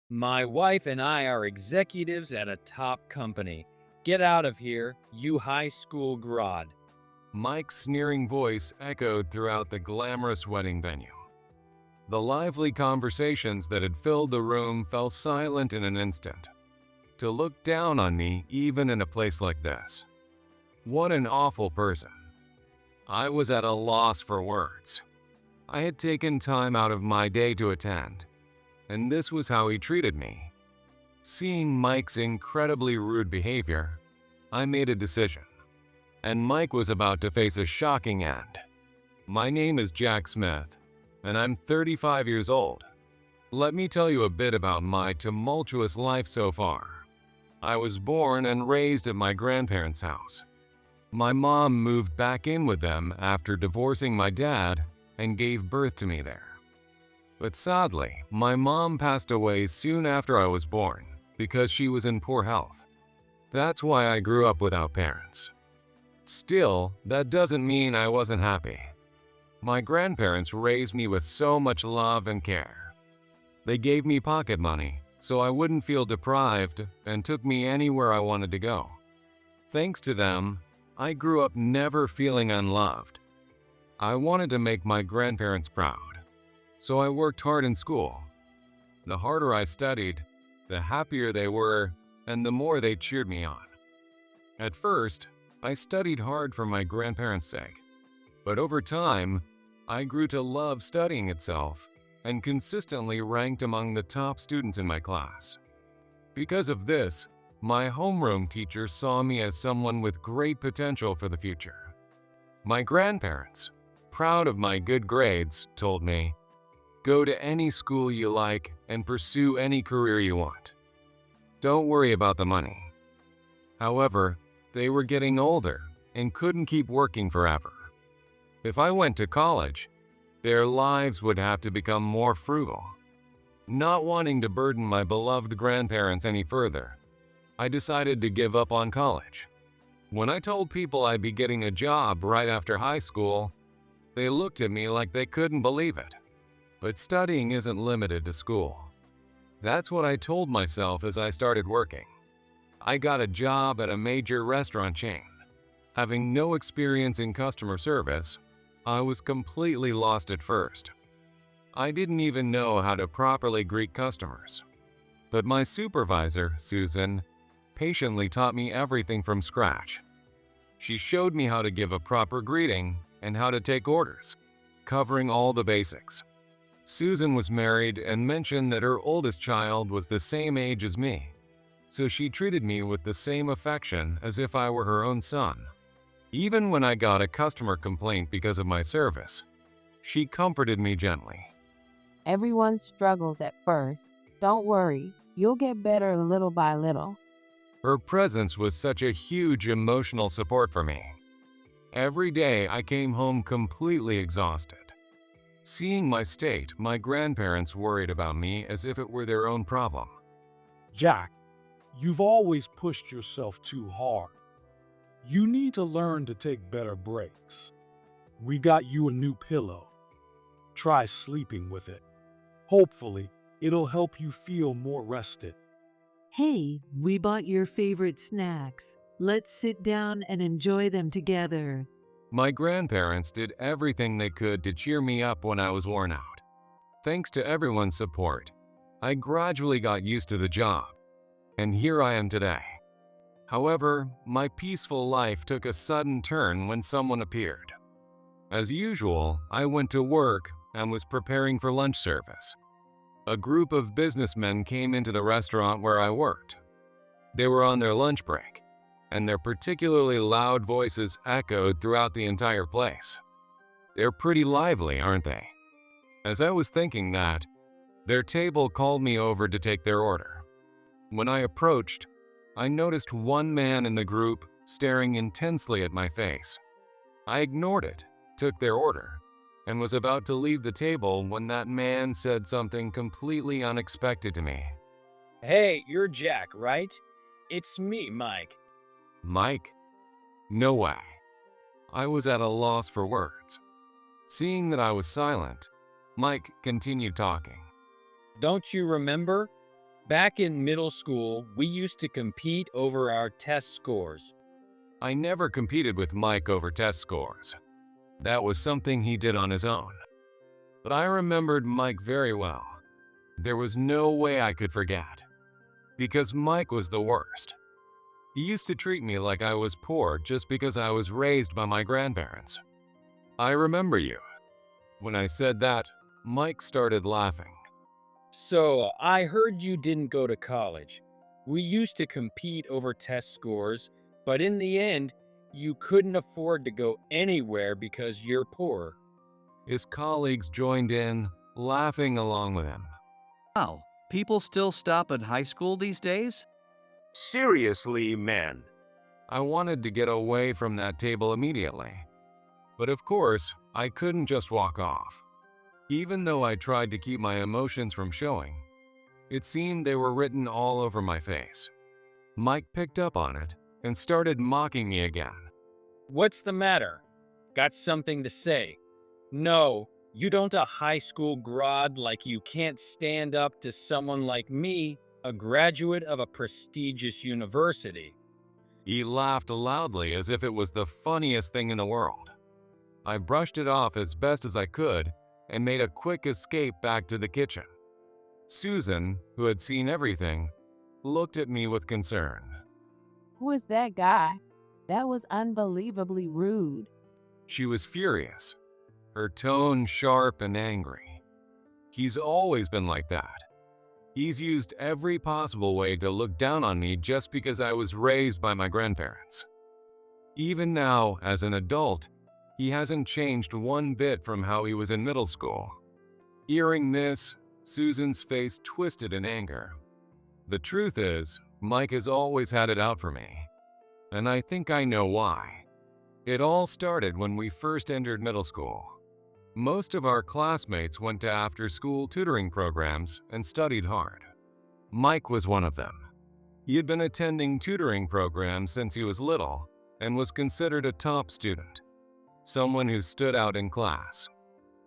My wife and I are executives at a top company. Get out of here, you high school grad. Mike's sneering voice echoed throughout the glamorous wedding venue. The lively conversations that had filled the room fell silent in an instant. To look down on me even in a place like this. What an awful person. I was at a loss for words. I had taken time out of my day to attend, and this was how he treated me. Seeing Mike's incredibly rude behavior, I made a decision, and Mike was about to face a shocking end. My name is Jack Smith, and I'm 35 years old. Let me tell you a bit about my tumultuous life so far. I was born and raised at my grandparents' house. My mom moved back in with them after divorcing my dad and gave birth to me there. But sadly, my mom passed away soon after I was born because she was in poor health. That's why I grew up without parents. Still, that doesn't mean I wasn't happy. My grandparents raised me with so much love and care. They gave me pocket money so I wouldn't feel deprived and took me anywhere I wanted to go. Thanks to them, I grew up never feeling unloved. I wanted to make my grandparents proud, so I worked hard in school. The harder I studied, the happier they were, and the more they cheered me on. At first, I studied hard for my grandparents' sake, but over time, I grew to love studying itself and consistently ranked among the top students in my class. Because of this, my homeroom teacher saw me as someone with great potential for the future. My grandparents, proud of my good grades, told me, "Go to any school you like and pursue any career you want. Don't worry about the money." However, they were getting older and couldn't keep working forever. If I went to college, their lives would have to become more frugal. Not wanting to burden my beloved grandparents any further, I decided to give up on college. When I told people I'd be getting a job right after high school, they looked at me like they couldn't believe it. But studying isn't limited to school. That's what I told myself as I started working. I got a job at a major restaurant chain. Having no experience in customer service, I was completely lost at first. I didn't even know how to properly greet customers. But my supervisor, Susan, patiently taught me everything from scratch. She showed me how to give a proper greeting and how to take orders, covering all the basics. Susan was married and mentioned that her oldest child was the same age as me, so she treated me with the same affection as if I were her own son. Even when I got a customer complaint because of my service, she comforted me gently. Everyone struggles at first. Don't worry, you'll get better little by little. Her presence was such a huge emotional support for me. Every day I came home completely exhausted. Seeing my state, my grandparents worried about me as if it were their own problem. Jack, you've always pushed yourself too hard. You need to learn to take better breaks. We got you a new pillow. Try sleeping with it. Hopefully, it'll help you feel more rested. Hey, we bought your favorite snacks. Let's sit down and enjoy them together. My grandparents did everything they could to cheer me up when I was worn out. Thanks to everyone's support, I gradually got used to the job, and here I am today. However, my peaceful life took a sudden turn when someone appeared. As usual, I went to work and was preparing for lunch service. A group of businessmen came into the restaurant where I worked. They were on their lunch break, and their particularly loud voices echoed throughout the entire place. They're pretty lively, aren't they? As I was thinking that, their table called me over to take their order. When I approached, I noticed one man in the group staring intensely at my face. I ignored it, took their order, and was about to leave the table when that man said something completely unexpected to me. Hey, you're Jack, right? It's me, Mike. Mike? No way. I was at a loss for words. Seeing that I was silent, Mike continued talking. Don't you remember? Back in middle school, we used to compete over our test scores. I never competed with Mike over test scores. That was something he did on his own. But I remembered Mike very well. There was no way I could forget. Because Mike was the worst. He used to treat me like I was poor just because I was raised by my grandparents. I remember you. When I said that, Mike started laughing. So, I heard you didn't go to college. We used to compete over test scores, but in the end, you couldn't afford to go anywhere because you're poor. His colleagues joined in, laughing along with him. Wow, people still stop at high school these days? Seriously, man. I wanted to get away from that table immediately. But of course, I couldn't just walk off. Even though I tried to keep my emotions from showing, it seemed they were written all over my face. Mike picked up on it and started mocking me again. What's the matter? Got something to say? No, you don't a high school grad like you can't stand up to someone like me, a graduate of a prestigious university. He laughed loudly as if it was the funniest thing in the world. I brushed it off as best as I could and made a quick escape back to the kitchen. Susan, who had seen everything, looked at me with concern. Who is that guy? That was unbelievably rude. She was furious, her tone sharp and angry. He's always been like that. He's used every possible way to look down on me just because I was raised by my grandparents. Even now, as an adult, he hasn't changed one bit from how he was in middle school. Hearing this, Susan's face twisted in anger. The truth is, Mike has always had it out for me. And I think I know why. It all started when we first entered middle school. Most of our classmates went to after-school tutoring programs and studied hard. Mike was one of them. He had been attending tutoring programs since he was little and was considered a top student, someone who stood out in class.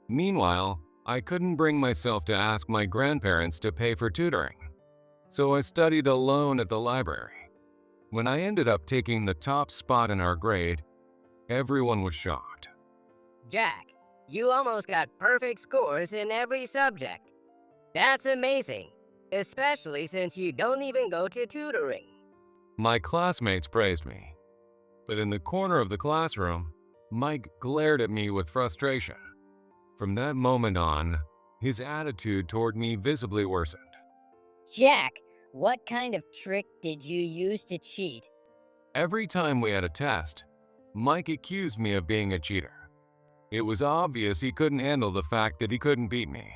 Meanwhile, I couldn't bring myself to ask my grandparents to pay for tutoring, so I studied alone at the library. When I ended up taking the top spot in our grade, everyone was shocked. Jack, you almost got perfect scores in every subject. That's amazing, especially since you don't even go to tutoring. My classmates praised me, but in the corner of the classroom, Mike glared at me with frustration. From that moment on, his attitude toward me visibly worsened. Jack, what kind of trick did you use to cheat? Every time we had a test, Mike accused me of being a cheater. It was obvious he couldn't handle the fact that he couldn't beat me.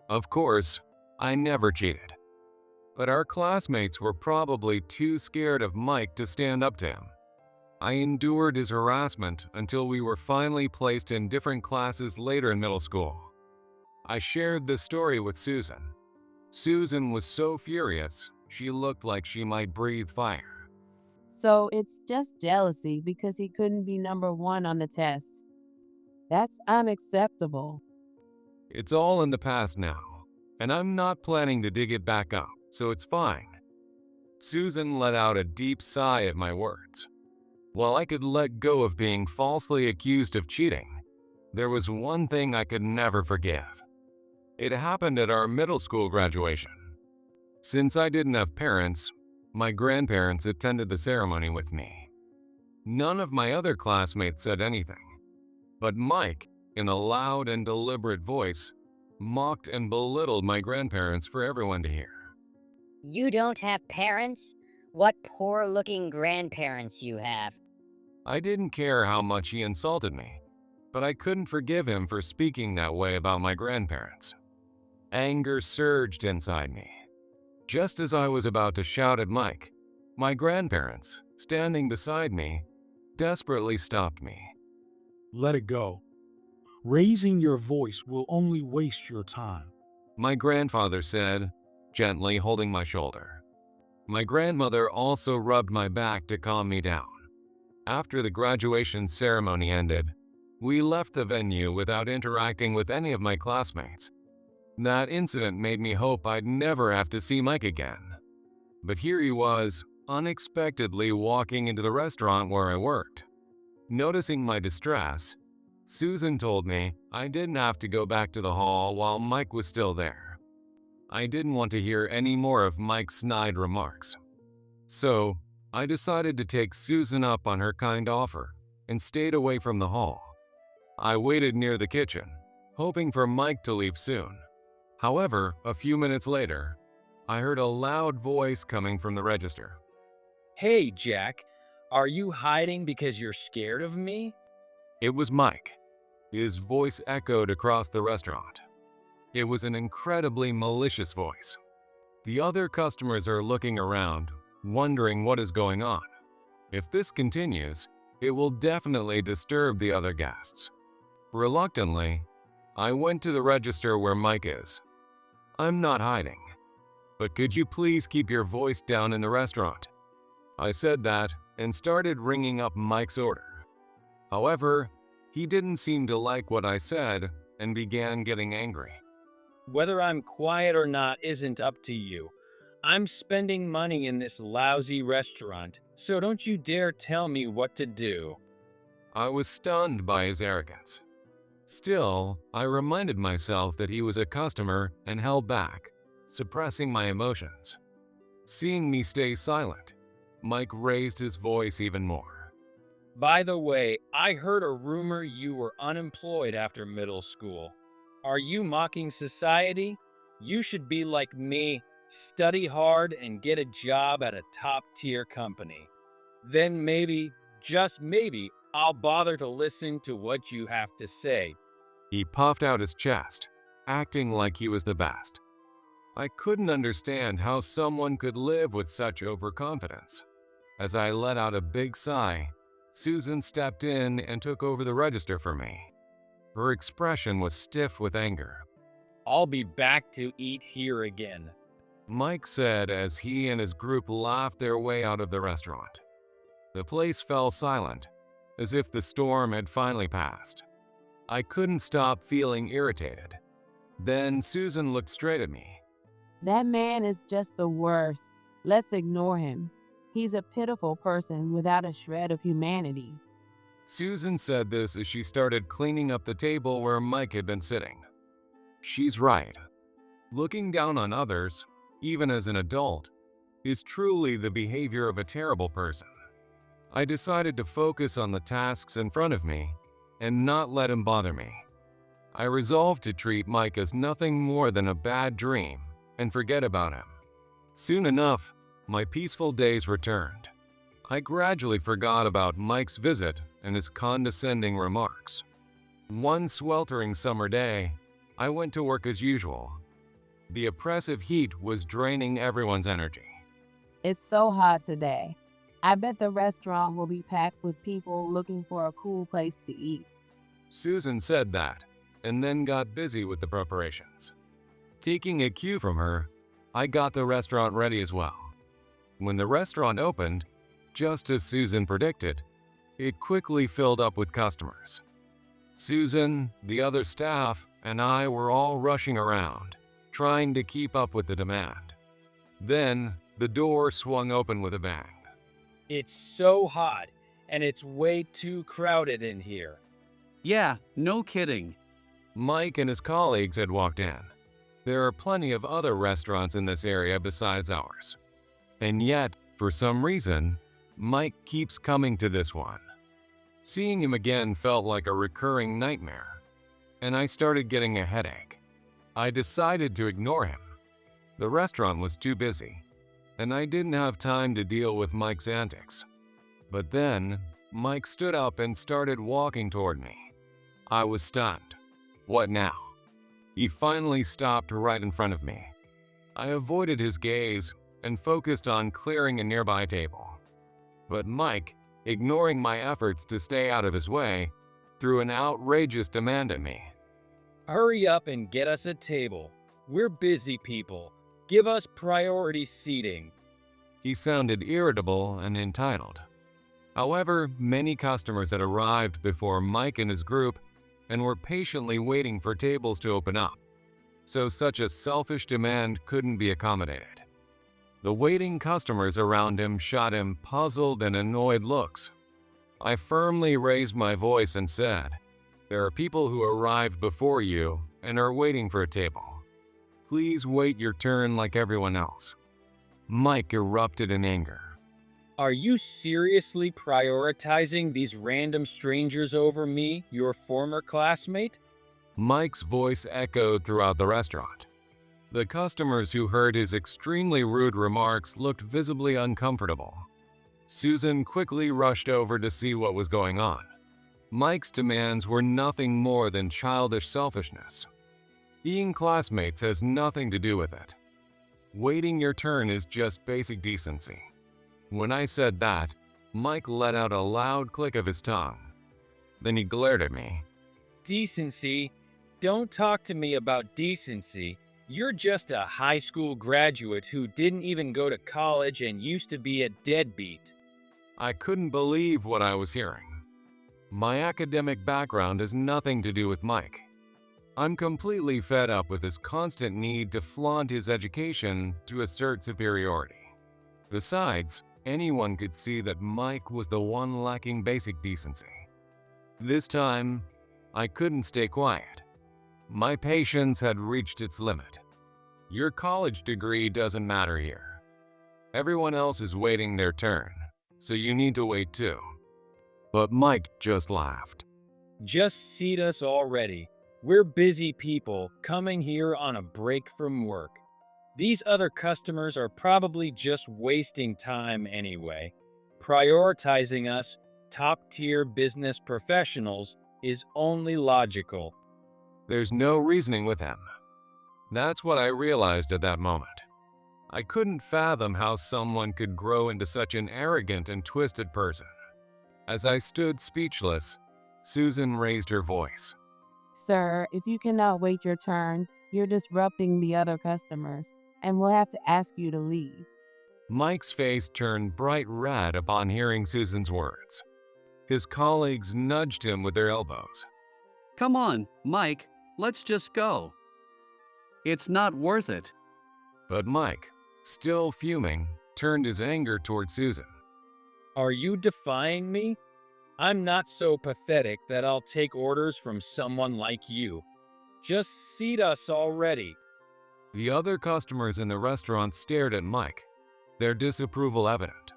Of course, I never cheated. But our classmates were probably too scared of Mike to stand up to him. I endured his harassment until we were finally placed in different classes later in middle school. I shared this story with Susan. Susan was so furious, she looked like she might breathe fire. So it's just jealousy because he couldn't be number one on the test. That's unacceptable. It's all in the past now, and I'm not planning to dig it back up, so it's fine. Susan let out a deep sigh at my words. While I could let go of being falsely accused of cheating, there was one thing I could never forgive. It happened at our middle school graduation. Since I didn't have parents, my grandparents attended the ceremony with me. None of my other classmates said anything, but Mike, in a loud and deliberate voice, mocked and belittled my grandparents for everyone to hear. You don't have parents? What poor-looking grandparents you have. I didn't care how much he insulted me, but I couldn't forgive him for speaking that way about my grandparents. Anger surged inside me. Just as I was about to shout at Mike, my grandparents, standing beside me, desperately stopped me. Let it go. Raising your voice will only waste your time. My grandfather said, gently holding my shoulder. My grandmother also rubbed my back to calm me down. After the graduation ceremony ended, we left the venue without interacting with any of my classmates. That incident made me hope I'd never have to see Mike again. But here he was, unexpectedly walking into the restaurant where I worked. Noticing my distress, Susan told me I didn't have to go back to the hall while Mike was still there. I didn't want to hear any more of Mike's snide remarks. So, I decided to take Susan up on her kind offer and stayed away from the hall. I waited near the kitchen, hoping for Mike to leave soon. However, a few minutes later, I heard a loud voice coming from the register. Hey, Jack, are you hiding because you're scared of me? It was Mike. His voice echoed across the restaurant. It was an incredibly malicious voice. The other customers are looking around, wondering what is going on. If this continues, it will definitely disturb the other guests. Reluctantly, I went to the register where Mike is. I'm not hiding, but could you please keep your voice down in the restaurant? I said that and started ringing up Mike's order. However, he didn't seem to like what I said and began getting angry. Whether I'm quiet or not isn't up to you. I'm spending money in this lousy restaurant, so don't you dare tell me what to do. I was stunned by his arrogance. Still, I reminded myself that he was a customer and held back, suppressing my emotions. Seeing me stay silent, Mike raised his voice even more. By the way, I heard a rumor you were unemployed after middle school. Are you mocking society? You should be like me, study hard and get a job at a top-tier company. Then maybe, just maybe, I'll bother to listen to what you have to say. He puffed out his chest, acting like he was the best. I couldn't understand how someone could live with such overconfidence. As I let out a big sigh, Susan stepped in and took over the register for me. Her expression was stiff with anger. I'll be back to eat here again, Mike said as he and his group laughed their way out of the restaurant. The place fell silent, as if the storm had finally passed. I couldn't stop feeling irritated. Then Susan looked straight at me. That man is just the worst. Let's ignore him. He's a pitiful person without a shred of humanity. Susan said this as she started cleaning up the table where Mike had been sitting. She's right. Looking down on others, even as an adult, is truly the behavior of a terrible person. I decided to focus on the tasks in front of me and not let him bother me. I resolved to treat Mike as nothing more than a bad dream and forget about him. Soon enough, my peaceful days returned. I gradually forgot about Mike's visit and his condescending remarks. One sweltering summer day, I went to work as usual. The oppressive heat was draining everyone's energy. It's so hot today. I bet the restaurant will be packed with people looking for a cool place to eat. Susan said that, and then got busy with the preparations. Taking a cue from her, I got the restaurant ready as well. When the restaurant opened, just as Susan predicted, it quickly filled up with customers. Susan, the other staff, and I were all rushing around, trying to keep up with the demand. Then, the door swung open with a bang. It's so hot, and it's way too crowded in here. Yeah, no kidding. Mike and his colleagues had walked in. There are plenty of other restaurants in this area besides ours. And yet, for some reason, Mike keeps coming to this one. Seeing him again felt like a recurring nightmare, and I started getting a headache. I decided to ignore him. The restaurant was too busy, and I didn't have time to deal with Mike's antics. But then, Mike stood up and started walking toward me. I was stunned. What now? He finally stopped right in front of me. I avoided his gaze and focused on clearing a nearby table. But Mike, ignoring my efforts to stay out of his way, threw an outrageous demand at me. Hurry up and get us a table. We're busy people. Give us priority seating. He sounded irritable and entitled. However, many customers had arrived before Mike and his group and were patiently waiting for tables to open up. so such a selfish demand couldn't be accommodated. The waiting customers around him shot him puzzled and annoyed looks. I firmly raised my voice and said, "There are people who arrived before you and are waiting for a table. Please wait your turn like everyone else." Mike erupted in anger. Are you seriously prioritizing these random strangers over me, your former classmate? Mike's voice echoed throughout the restaurant. The customers who heard his extremely rude remarks looked visibly uncomfortable. Susan quickly rushed over to see what was going on. Mike's demands were nothing more than childish selfishness. Being classmates has nothing to do with it. Waiting your turn is just basic decency. When I said that, Mike let out a loud click of his tongue. Then he glared at me. Decency? Don't talk to me about decency. You're just a high school graduate who didn't even go to college and used to be a deadbeat. I couldn't believe what I was hearing. My academic background has nothing to do with Mike. I'm completely fed up with his constant need to flaunt his education to assert superiority. Besides, anyone could see that Mike was the one lacking basic decency. This time, I couldn't stay quiet. My patience had reached its limit. Your college degree doesn't matter here. Everyone else is waiting their turn, so you need to wait too. But Mike just laughed. Just seat us already. We're busy people coming here on a break from work. These other customers are probably just wasting time anyway. Prioritizing us, top-tier business professionals, is only logical. There's no reasoning with him. That's what I realized at that moment. I couldn't fathom how someone could grow into such an arrogant and twisted person. As I stood speechless, Susan raised her voice. Sir, if you cannot wait your turn, you're disrupting the other customers, and we'll have to ask you to leave. Mike's face turned bright red upon hearing Susan's words. His colleagues nudged him with their elbows. Come on, Mike, let's just go. It's not worth it. But Mike, still fuming, turned his anger toward Susan. Are you defying me? I'm not so pathetic that I'll take orders from someone like you. Just seat us already. The other customers in the restaurant stared at Mike, their disapproval evident.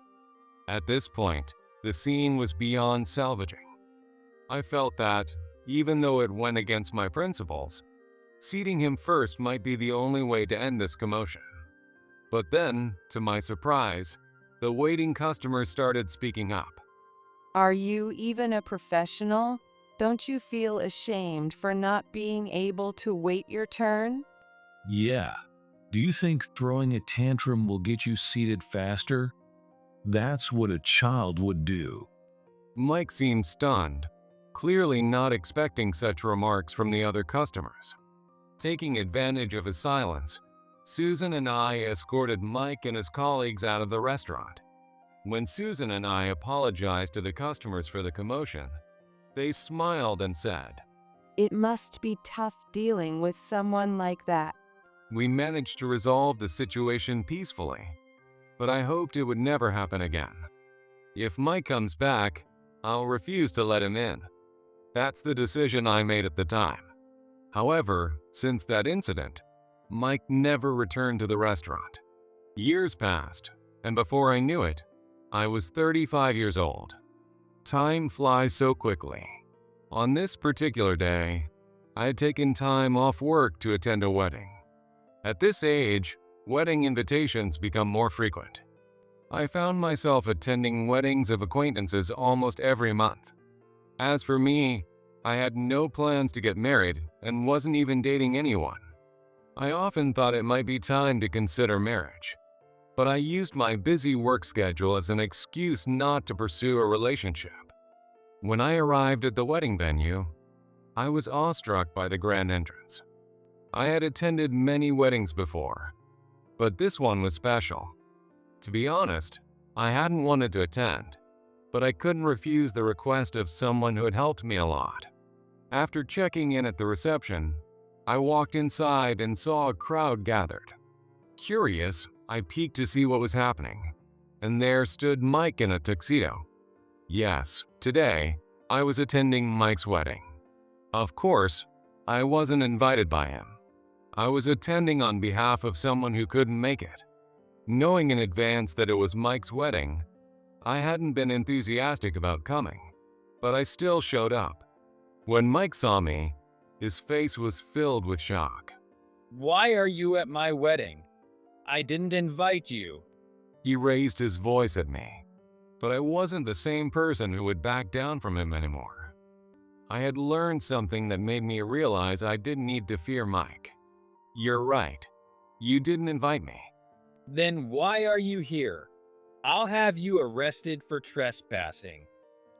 At this point, the scene was beyond salvaging. I felt that, even though it went against my principles, seating him first might be the only way to end this commotion. But then, to my surprise, the waiting customers started speaking up. Are you even a professional? Don't you feel ashamed for not being able to wait your turn? Yeah. Do you think throwing a tantrum will get you seated faster? That's what a child would do. Mike seemed stunned, clearly not expecting such remarks from the other customers. Taking advantage of his silence, Susan and I escorted Mike and his colleagues out of the restaurant. When Susan and I apologized to the customers for the commotion, they smiled and said, It must be tough dealing with someone like that. We managed to resolve the situation peacefully, but I hoped it would never happen again. If Mike comes back, I'll refuse to let him in. That's the decision I made at the time. However, since that incident, Mike never returned to the restaurant. Years passed, and before I knew it, I was 35 years old. Time flies so quickly. On this particular day, I had taken time off work to attend a wedding. At this age, wedding invitations become more frequent. I found myself attending weddings of acquaintances almost every month. As for me, I had no plans to get married and wasn't even dating anyone. I often thought it might be time to consider marriage, but I used my busy work schedule as an excuse not to pursue a relationship. When I arrived at the wedding venue, I was awestruck by the grand entrance. I had attended many weddings before, but this one was special. To be honest, I hadn't wanted to attend, but I couldn't refuse the request of someone who had helped me a lot. After checking in at the reception, I walked inside and saw a crowd gathered. Curious, I peeked to see what was happening, and there stood Mike in a tuxedo. Yes, today, I was attending Mike's wedding. Of course, I wasn't invited by him. I was attending on behalf of someone who couldn't make it. Knowing in advance that it was Mike's wedding, I hadn't been enthusiastic about coming, but I still showed up. When Mike saw me, his face was filled with shock. Why are you at my wedding? I didn't invite you. He raised his voice at me, but I wasn't the same person who would back down from him anymore. I had learned something that made me realize I didn't need to fear Mike. You're right. You didn't invite me. Then why are you here? I'll have you arrested for trespassing.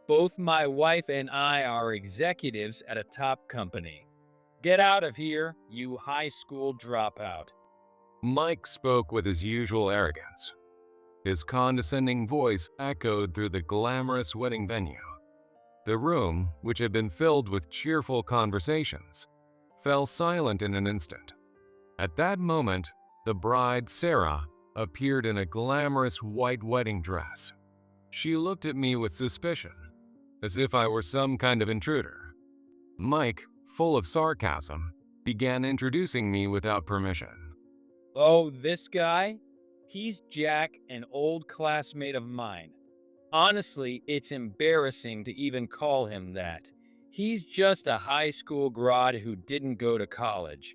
Both my wife and I are executives at a top company. Get out of here, you high school dropout. Mike spoke with his usual arrogance. His condescending voice echoed through the glamorous wedding venue. The room, which had been filled with cheerful conversations, fell silent in an instant. At that moment, the bride, Sarah, appeared in a glamorous white wedding dress. She looked at me with suspicion, as if I were some kind of intruder. Mike, full of sarcasm, began introducing me without permission. Oh, this guy? He's Jack, an old classmate of mine. Honestly, it's embarrassing to even call him that. He's just a high school grad who didn't go to college.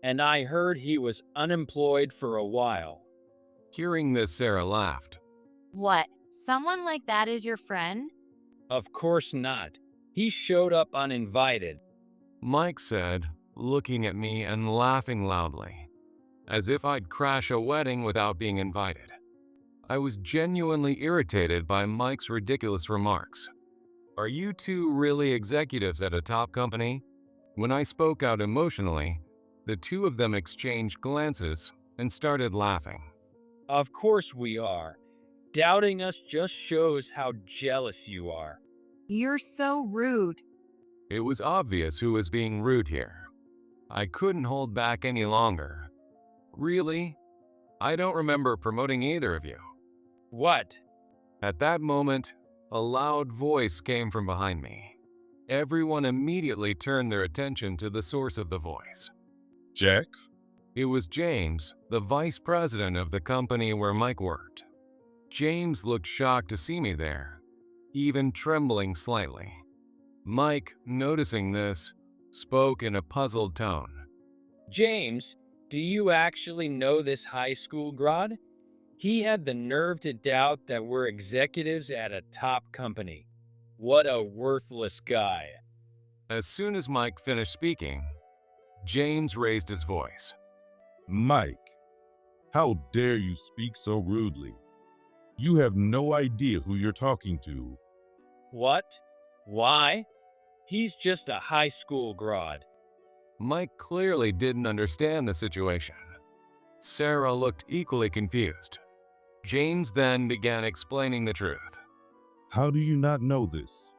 And I heard he was unemployed for a while. Hearing this, Sarah laughed. What? Someone like that is your friend? Of course not. He showed up uninvited. Mike said, looking at me and laughing loudly, as if I'd crash a wedding without being invited. I was genuinely irritated by Mike's ridiculous remarks. Are you two really executives at a top company? When I spoke out emotionally, the two of them exchanged glances and started laughing. Of course we are. Doubting us just shows how jealous you are. You're so rude. It was obvious who was being rude here. I couldn't hold back any longer. Really? I don't remember promoting either of you. What? At that moment, a loud voice came from behind me. Everyone immediately turned their attention to the source of the voice. Jack? It was James, the vice president of the company where Mike worked. James looked shocked to see me there, even trembling slightly. Mike, noticing this, spoke in a puzzled tone. James, do you actually know this high school grad? He had the nerve to doubt that we're executives at a top company. What a worthless guy. As soon as Mike finished speaking, James raised his voice. Mike, how dare you speak so rudely? You have no idea who you're talking to. What? Why? He's just a high school grad. Mike clearly didn't understand the situation. Sarah looked equally confused. James then began explaining the truth. How do you not know this?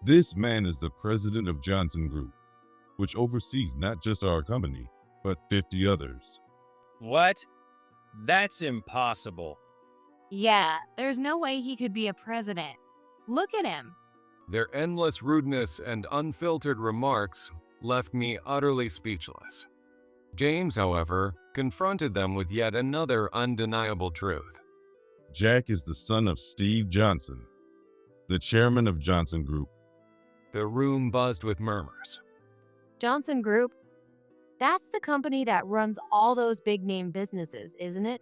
This man is the president of Johnson Group, which oversees not just our company, but 50 others. What? That's impossible. Yeah, there's no way he could be a president. Look at him. Their endless rudeness and unfiltered remarks left me utterly speechless. James, however, confronted them with yet another undeniable truth. Jack is the son of Steve Johnson, the chairman of Johnson Group. The room buzzed with murmurs. Johnson Group? That's the company that runs all those big-name businesses, isn't it?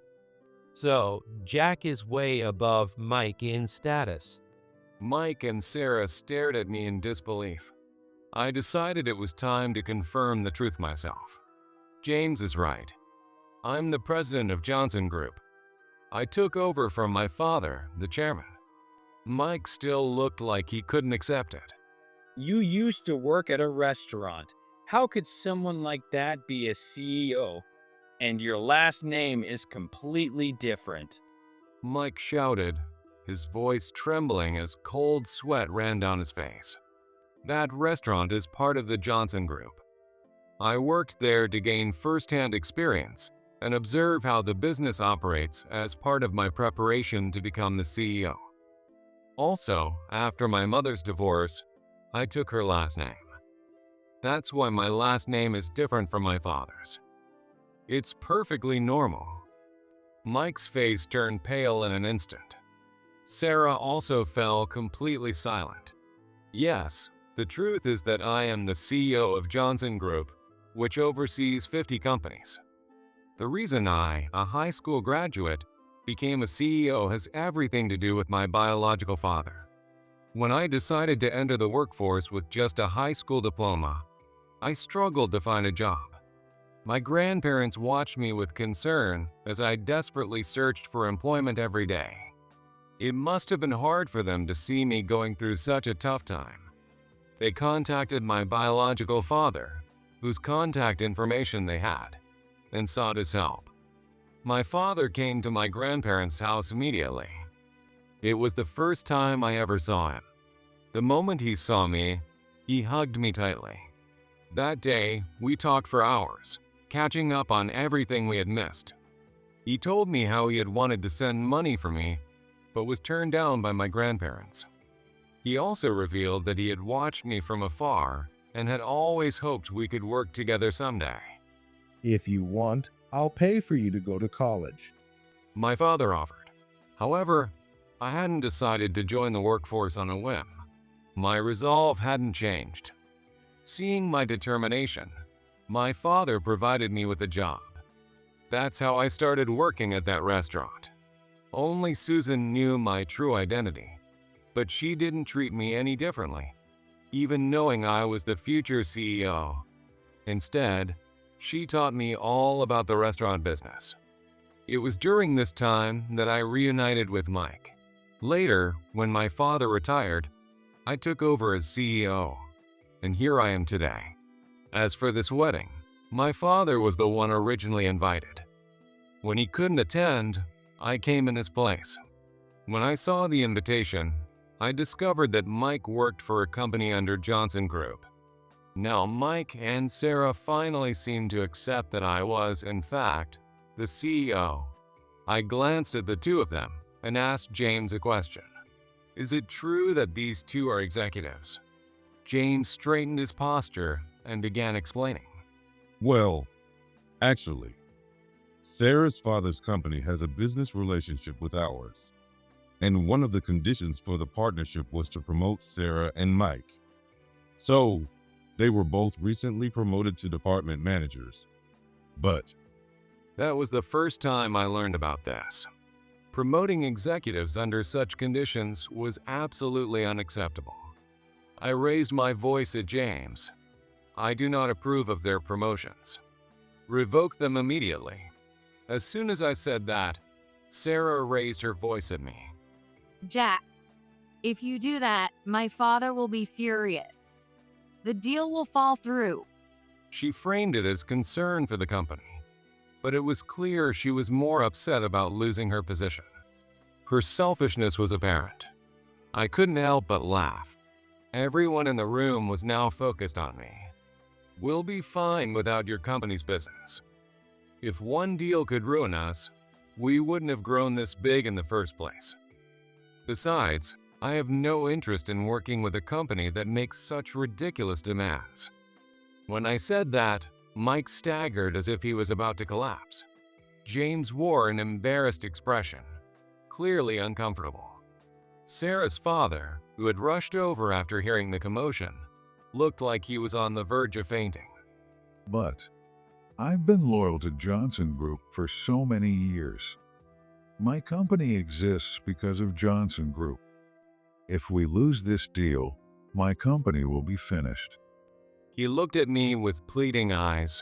So, Jack is way above Mike in status. Mike and Sarah stared at me in disbelief. I decided it was time to confirm the truth myself. James is right. I'm the president of Johnson Group. I took over from my father, the chairman. Mike still looked like he couldn't accept it. You used to work at a restaurant. How could someone like that be a CEO? And your last name is completely different. Mike shouted, his voice trembling as cold sweat ran down his face. That restaurant is part of the Johnson Group. I worked there to gain first-hand experience and observe how the business operates as part of my preparation to become the CEO. Also, after my mother's divorce, I took her last name. That's why my last name is different from my father's. It's perfectly normal. Mike's face turned pale in an instant. Sarah also fell completely silent. Yes, the truth is that I am the CEO of Johnson Group, which oversees 50 companies. The reason I, a high school graduate, became a CEO has everything to do with my biological father. When I decided to enter the workforce with just a high school diploma, I struggled to find a job. My grandparents watched me with concern as I desperately searched for employment every day. It must have been hard for them to see me going through such a tough time. They contacted my biological father, whose contact information they had, and sought his help. My father came to my grandparents' house immediately. It was the first time I ever saw him. The moment he saw me, he hugged me tightly. That day, we talked for hours, catching up on everything we had missed. He told me how he had wanted to send money for me, but was turned down by my grandparents. He also revealed that he had watched me from afar and had always hoped we could work together someday. If you want, I'll pay for you to go to college, my father offered. However, I hadn't decided to join the workforce on a whim. My resolve hadn't changed. Seeing my determination, my father provided me with a job. That's how I started working at that restaurant. Only Susan knew my true identity, but she didn't treat me any differently, even knowing I was the future CEO. Instead, she taught me all about the restaurant business. It was during this time that I reunited with Mike. Later, when my father retired, I took over as CEO, and here I am today. As for this wedding, my father was the one originally invited. When he couldn't attend, I came in his place. When I saw the invitation, I discovered that Mike worked for a company under Johnson Group. Now Mike and Sarah finally seemed to accept that I was, in fact, the CEO. I glanced at the two of them and asked James a question. Is it true that these two are executives? James straightened his posture and began explaining. Well, actually, Sarah's father's company has a business relationship with ours, and one of the conditions for the partnership was to promote Sarah and Mike. So, they were both recently promoted to department managers. But that was the first time I learned about this. Promoting executives under such conditions was absolutely unacceptable. I raised my voice at James. I do not approve of their promotions. Revoke them immediately. As soon as I said that, Sarah raised her voice at me. Jack, if you do that, my father will be furious. The deal will fall through. She framed it as concern for the company, but it was clear she was more upset about losing her position. Her selfishness was apparent. I couldn't help but laugh. Everyone in the room was now focused on me. We'll be fine without your company's business. If one deal could ruin us, we wouldn't have grown this big in the first place. Besides, I have no interest in working with a company that makes such ridiculous demands. When I said that, Mike staggered as if he was about to collapse. James wore an embarrassed expression, clearly uncomfortable. Sarah's father, who had rushed over after hearing the commotion, looked like he was on the verge of fainting. But I've been loyal to Johnson Group for so many years. My company exists because of Johnson Group. If we lose this deal, my company will be finished. He looked at me with pleading eyes.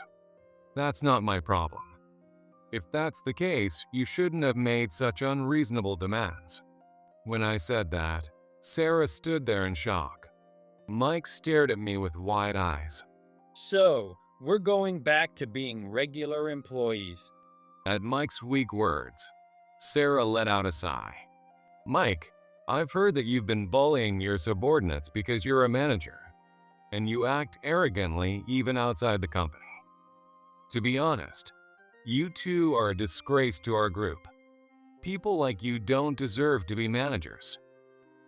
That's not my problem. If that's the case, you shouldn't have made such unreasonable demands. When I said that, Sarah stood there in shock. Mike stared at me with wide eyes. So, we're going back to being regular employees. At Mike's weak words, Sarah let out a sigh. Mike, I've heard that you've been bullying your subordinates because you're a manager, and you act arrogantly even outside the company. To be honest, you two are a disgrace to our group. People like you don't deserve to be managers."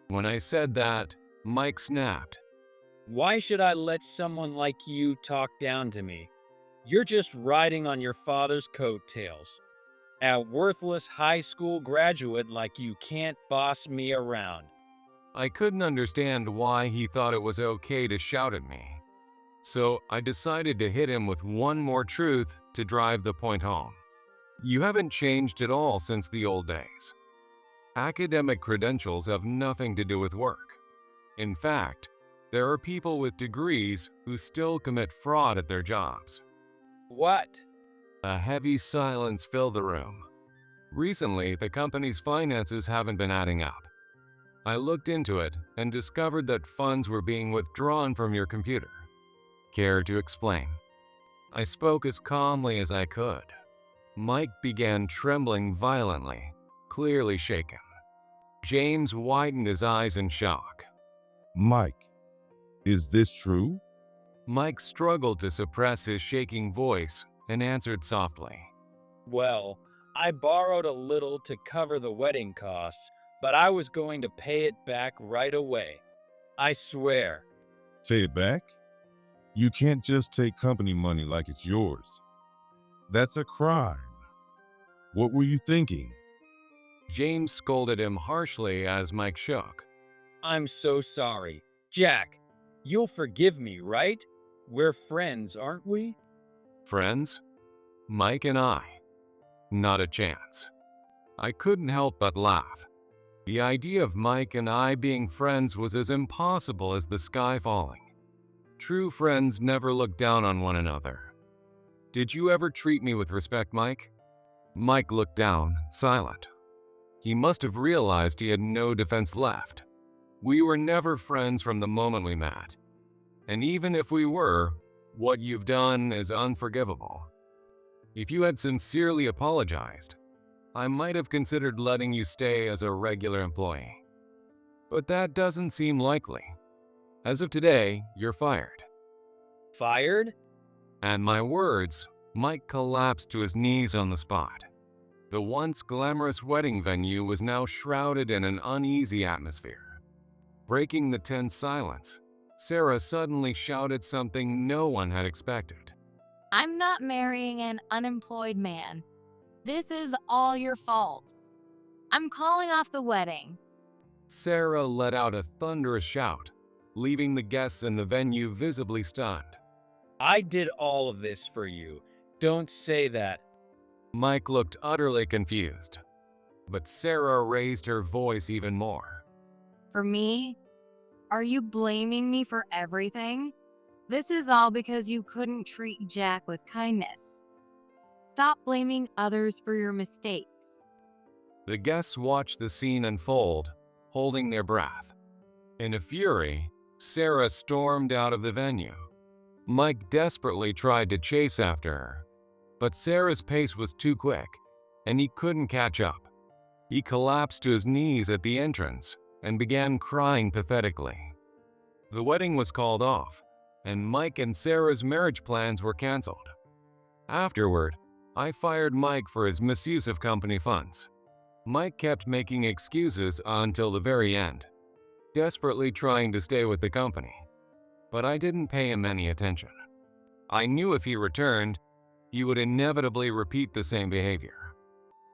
When I said that, Mike snapped. Why should I let someone like you talk down to me? You're just riding on your father's coattails. A worthless high school graduate like you can't boss me around. I couldn't understand why he thought it was okay to shout at me. So I decided to hit him with one more truth to drive the point home. You haven't changed at all since the old days. Academic credentials have nothing to do with work. In fact, there are people with degrees who still commit fraud at their jobs. What? A heavy silence filled the room. Recently, the company's finances haven't been adding up. I looked into it and discovered that funds were being withdrawn from your computer. Care to explain? I spoke as calmly as I could. Mike began trembling violently, clearly shaken. James widened his eyes in shock. Mike, is this true? Mike struggled to suppress his shaking voice and answered softly. Well, I borrowed a little to cover the wedding costs, but I was going to pay it back right away. I swear. Pay it back? You can't just take company money like it's yours. That's a crime. What were you thinking? James scolded him harshly as Mike shook. I'm so sorry. Jack, you'll forgive me, right? We're friends, aren't we? Friends? Mike and I? Not a chance. I couldn't help but laugh. The idea of Mike and I being friends was as impossible as the sky falling. True friends never look down on one another. Did you ever treat me with respect, Mike? Mike looked down, silent. He must have realized he had no defense left. We were never friends from the moment we met. And even if we were, what you've done is unforgivable. If you had sincerely apologized, I might have considered letting you stay as a regular employee. But that doesn't seem likely. As of today, you're fired. Fired? At my words, Mike collapsed to his knees on the spot. The once glamorous wedding venue was now shrouded in an uneasy atmosphere. Breaking the tense silence, Sarah suddenly shouted something no one had expected. I'm not marrying an unemployed man. This is all your fault. I'm calling off the wedding. Sarah let out a thunderous shout, leaving the guests in the venue visibly stunned. I did all of this for you. Don't say that. Mike looked utterly confused, but Sarah raised her voice even more. For me? Are you blaming me for everything? This is all because you couldn't treat Jack with kindness. Stop blaming others for your mistakes. The guests watched the scene unfold, holding their breath. In a fury, Sarah stormed out of the venue. Mike desperately tried to chase after her, but Sarah's pace was too quick, and he couldn't catch up. He collapsed to his knees at the entrance and began crying pathetically. The wedding was called off, and Mike and Sarah's marriage plans were canceled. Afterward, I fired Mike for his misuse of company funds. Mike kept making excuses until the very end, desperately trying to stay with the company, but I didn't pay him any attention. I knew if he returned, he would inevitably repeat the same behavior.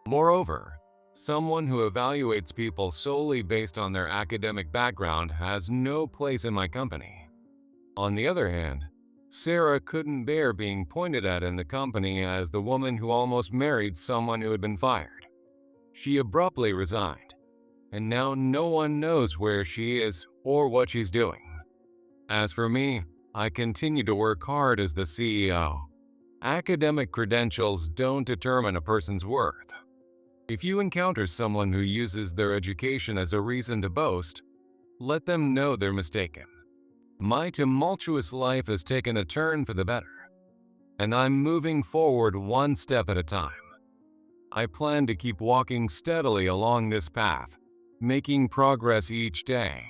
Moreover, someone who evaluates people solely based on their academic background has no place in my company. On the other hand, Sarah couldn't bear being pointed at in the company as the woman who almost married someone who had been fired. She abruptly resigned, and now no one knows where she is or what she's doing. As for me, I continue to work hard as the CEO. Academic credentials don't determine a person's worth. If you encounter someone who uses their education as a reason to boast, let them know they're mistaken. My tumultuous life has taken a turn for the better, and I'm moving forward one step at a time. I plan to keep walking steadily along this path, making progress each day.